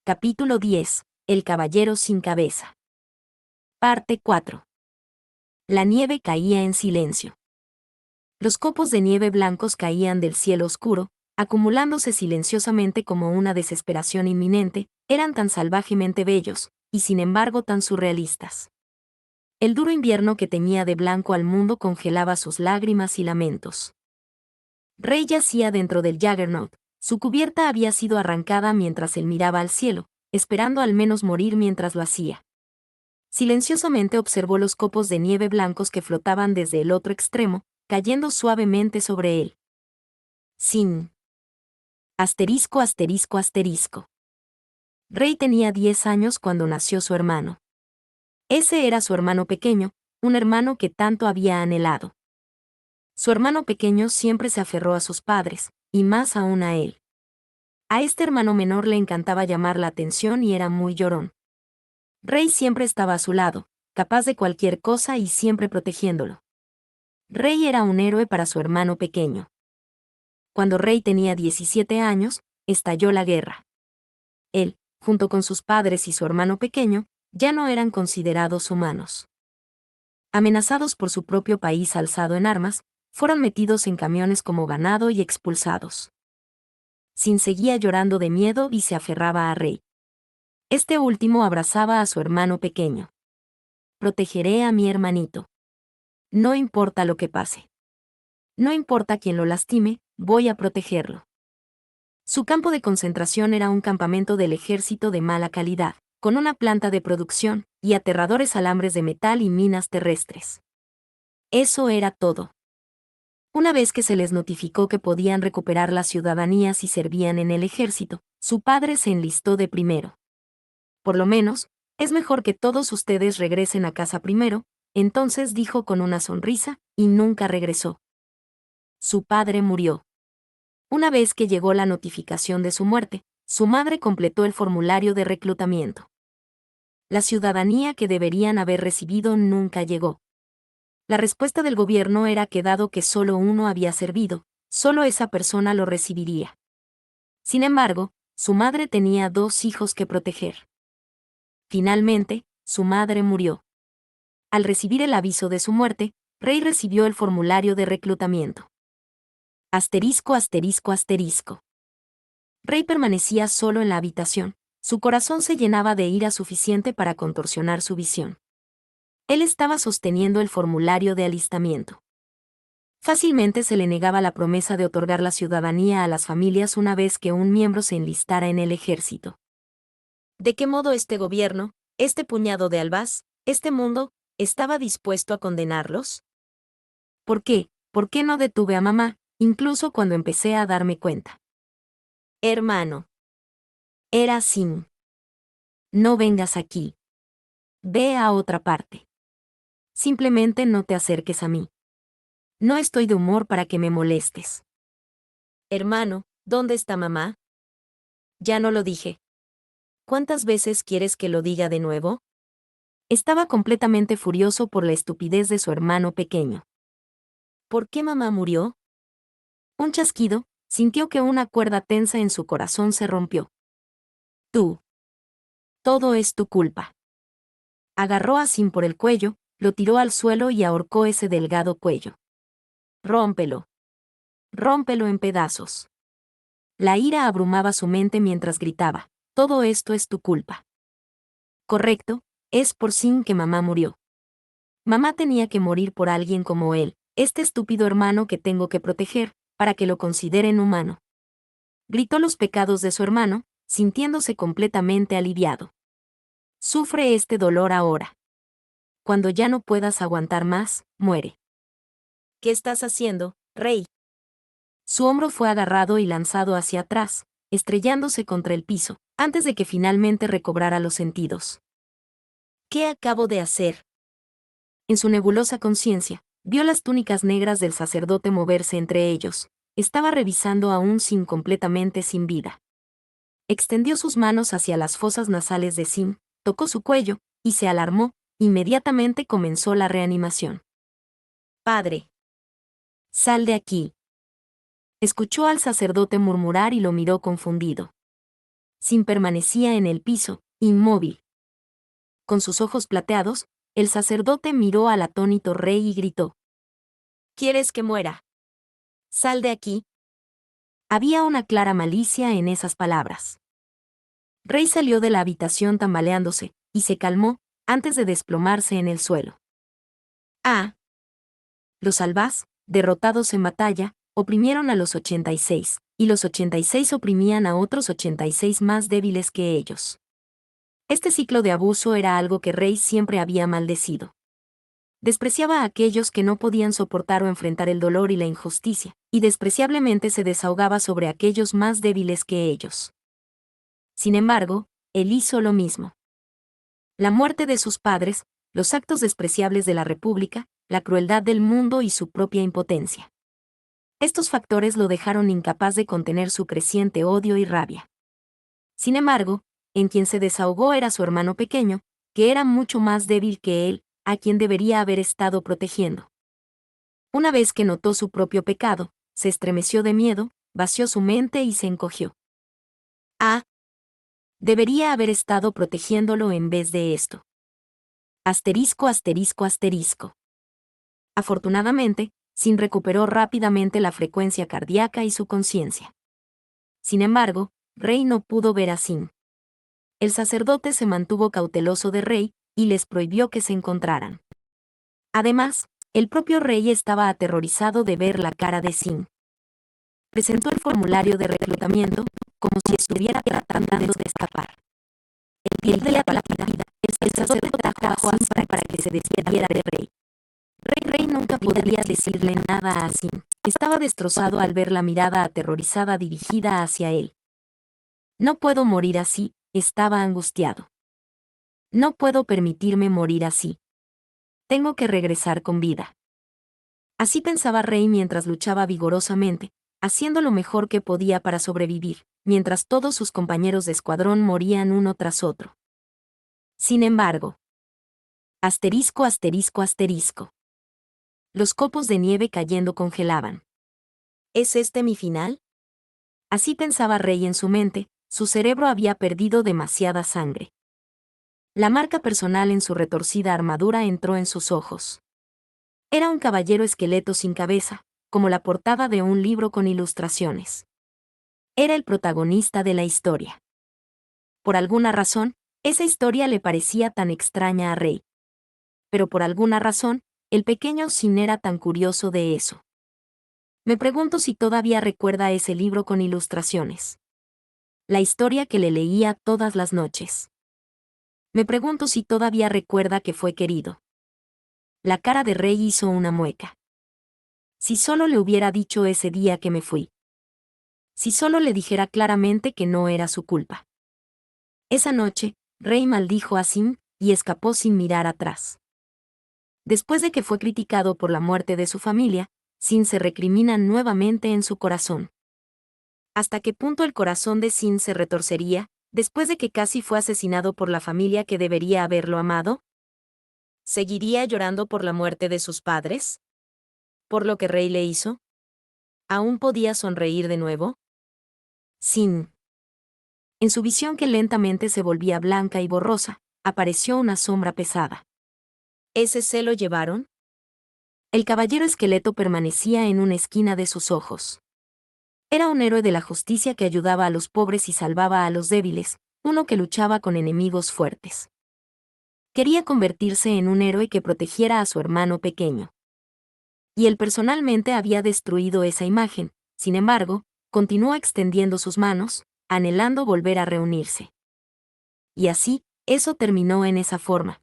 Capítulo 10. El caballero sin cabeza. Parte 4. La nieve caía en silencio. Los copos de nieve blancos caían del cielo oscuro, acumulándose silenciosamente como una desesperación inminente, eran tan salvajemente bellos, y sin embargo tan surrealistas. El duro invierno que teñía de blanco al mundo congelaba sus lágrimas y lamentos. Rey yacía dentro del Juggernaut. Su cubierta había sido arrancada mientras él miraba al cielo, esperando al menos morir mientras lo hacía. Silenciosamente observó los copos de nieve blancos que flotaban desde el otro extremo, cayendo suavemente sobre él. Sin. Asterisco, asterisco, asterisco. Rey tenía 10 años cuando nació su hermano. Ese era su hermano pequeño, un hermano que tanto había anhelado. Su hermano pequeño siempre se aferró a sus padres, y más aún a él. A este hermano menor le encantaba llamar la atención y era muy llorón. Rey siempre estaba a su lado, capaz de cualquier cosa y siempre protegiéndolo. Rey era un héroe para su hermano pequeño. Cuando Rey tenía 17 años, estalló la guerra. Él, junto con sus padres y su hermano pequeño, ya no eran considerados humanos. Amenazados por su propio país alzado en armas, fueron metidos en camiones como ganado y expulsados. Sin seguía llorando de miedo y se aferraba a Rey. Este último abrazaba a su hermano pequeño. Protegeré a mi hermanito. No importa lo que pase. No importa quién lo lastime, voy a protegerlo. Su campo de concentración era un campamento del ejército de mala calidad, con una planta de producción, y aterradores alambres de metal y minas terrestres. Eso era todo. Una vez que se les notificó que podían recuperar la ciudadanía si servían en el ejército, su padre se enlistó de primero. Por lo menos, es mejor que todos ustedes regresen a casa primero, entonces dijo con una sonrisa, y nunca regresó. Su padre murió. Una vez que llegó la notificación de su muerte, su madre completó el formulario de reclutamiento. La ciudadanía que deberían haber recibido nunca llegó. La respuesta del gobierno era que dado que solo uno había servido, solo esa persona lo recibiría. Sin embargo, su madre tenía 2 hijos que proteger. Finalmente, su madre murió. Al recibir el aviso de su muerte, Rey recibió el formulario de reclutamiento. Asterisco, asterisco, asterisco. Rey permanecía solo en la habitación, su corazón se llenaba de ira suficiente para contorsionar su visión. Él estaba sosteniendo el formulario de alistamiento. Fácilmente se le negaba la promesa de otorgar la ciudadanía a las familias una vez que un miembro se enlistara en el ejército. ¿De qué modo este gobierno, este puñado de albás, este mundo, estaba dispuesto a condenarlos? ¿Por qué? ¿Por qué no detuve a mamá, incluso cuando empecé a darme cuenta? Hermano. Era Sin. No vengas aquí. Ve a otra parte. Simplemente no te acerques a mí. No estoy de humor para que me molestes. Hermano, ¿dónde está mamá? Ya no lo dije. ¿Cuántas veces quieres que lo diga de nuevo? Estaba completamente furioso por la estupidez de su hermano pequeño. ¿Por qué mamá murió? Un chasquido, sintió que una cuerda tensa en su corazón se rompió. Tú. Todo es tu culpa. Agarró a Sin por el cuello, lo tiró al suelo y ahorcó ese delgado cuello. Rómpelo. Rómpelo en pedazos. La ira abrumaba su mente mientras gritaba, todo esto es tu culpa. Correcto, es por Sin que mamá murió. Mamá tenía que morir por alguien como él, este estúpido hermano que tengo que proteger, para que lo consideren humano. Gritó los pecados de su hermano, sintiéndose completamente aliviado. Sufre este dolor ahora. Cuando ya no puedas aguantar más, muere. ¿Qué estás haciendo, Rey? Su hombro fue agarrado y lanzado hacia atrás, estrellándose contra el piso, antes de que finalmente recobrara los sentidos. ¿Qué acabo de hacer? En su nebulosa conciencia, vio las túnicas negras del sacerdote moverse entre ellos. Estaba revisando aún Sin completamente sin vida. Extendió sus manos hacia las fosas nasales de Sin, tocó su cuello, y se alarmó. Inmediatamente comenzó la reanimación. Padre. Sal de aquí. Escuchó al sacerdote murmurar y lo miró confundido. Sin permanecía en el piso, inmóvil. Con sus ojos plateados, el sacerdote miró al atónito rey y gritó: ¿Quieres que muera? Sal de aquí. Había una clara malicia en esas palabras. Rey salió de la habitación tambaleándose, y se calmó, antes de desplomarse en el suelo. Ah. Los albás, derrotados en batalla, oprimieron a los 86, y los 86 oprimían a otros 86 más débiles que ellos. Este ciclo de abuso era algo que Rey siempre había maldecido. Despreciaba a aquellos que no podían soportar o enfrentar el dolor y la injusticia, y despreciablemente se desahogaba sobre aquellos más débiles que ellos. Sin embargo, él hizo lo mismo. La muerte de sus padres, los actos despreciables de la República, la crueldad del mundo y su propia impotencia. Estos factores lo dejaron incapaz de contener su creciente odio y rabia. Sin embargo, en quien se desahogó era su hermano pequeño, que era mucho más débil que él, a quien debería haber estado protegiendo. Una vez que notó su propio pecado, se estremeció de miedo, vació su mente y se encogió. Ah, debería haber estado protegiéndolo en vez de esto. Asterisco, asterisco, asterisco. Afortunadamente, Sin recuperó rápidamente la frecuencia cardíaca y su conciencia. Sin embargo, Rey no pudo ver a Sin. El sacerdote se mantuvo cauteloso de Rey y les prohibió que se encontraran. Además, el propio Rey estaba aterrorizado de ver la cara de Sin. Presentó el formulario de reclutamiento, como si estuviera tratando de escapar. El día de la vida, el sacerdote trajo a Sin para que se despidiera de Rey. Rey nunca podría decirle nada a Sin. Estaba destrozado al ver la mirada aterrorizada dirigida hacia él. No puedo morir así, estaba angustiado. No puedo permitirme morir así. Tengo que regresar con vida. Así pensaba Rey mientras luchaba vigorosamente, haciendo lo mejor que podía para sobrevivir, mientras todos sus compañeros de escuadrón morían uno tras otro. Sin embargo, asterisco, asterisco, asterisco. Los copos de nieve cayendo congelaban. ¿Es este mi final? Así pensaba Rey en su mente, su cerebro había perdido demasiada sangre. La marca personal en su retorcida armadura entró en sus ojos. Era un caballero esqueleto sin cabeza, como la portada de un libro con ilustraciones. Era el protagonista de la historia. Por alguna razón, esa historia le parecía tan extraña a Rey. Pero por alguna razón, el pequeño Sin era tan curioso de eso. Me pregunto si todavía recuerda ese libro con ilustraciones. La historia que le leía todas las noches. Me pregunto si todavía recuerda que fue querido. La cara de Rey hizo una mueca. Si solo le hubiera dicho ese día que me fui. Si solo le dijera claramente que no era su culpa. Esa noche, Rey maldijo a Sin y escapó sin mirar atrás. Después de que fue criticado por la muerte de su familia, Sin se recrimina nuevamente en su corazón. ¿Hasta qué punto el corazón de Sin se retorcería, después de que casi fue asesinado por la familia que debería haberlo amado? ¿Seguiría llorando por la muerte de sus padres? ¿Por lo que Rey le hizo? ¿Aún podía sonreír de nuevo? Sin. En su visión que lentamente se volvía blanca y borrosa, apareció una sombra pesada. ¿Ese se lo llevaron? El caballero esqueleto permanecía en una esquina de sus ojos. Era un héroe de la justicia que ayudaba a los pobres y salvaba a los débiles, uno que luchaba con enemigos fuertes. Quería convertirse en un héroe que protegiera a su hermano pequeño. Y él personalmente había destruido esa imagen, sin embargo, continuó extendiendo sus manos, anhelando volver a reunirse. Y así, eso terminó en esa forma,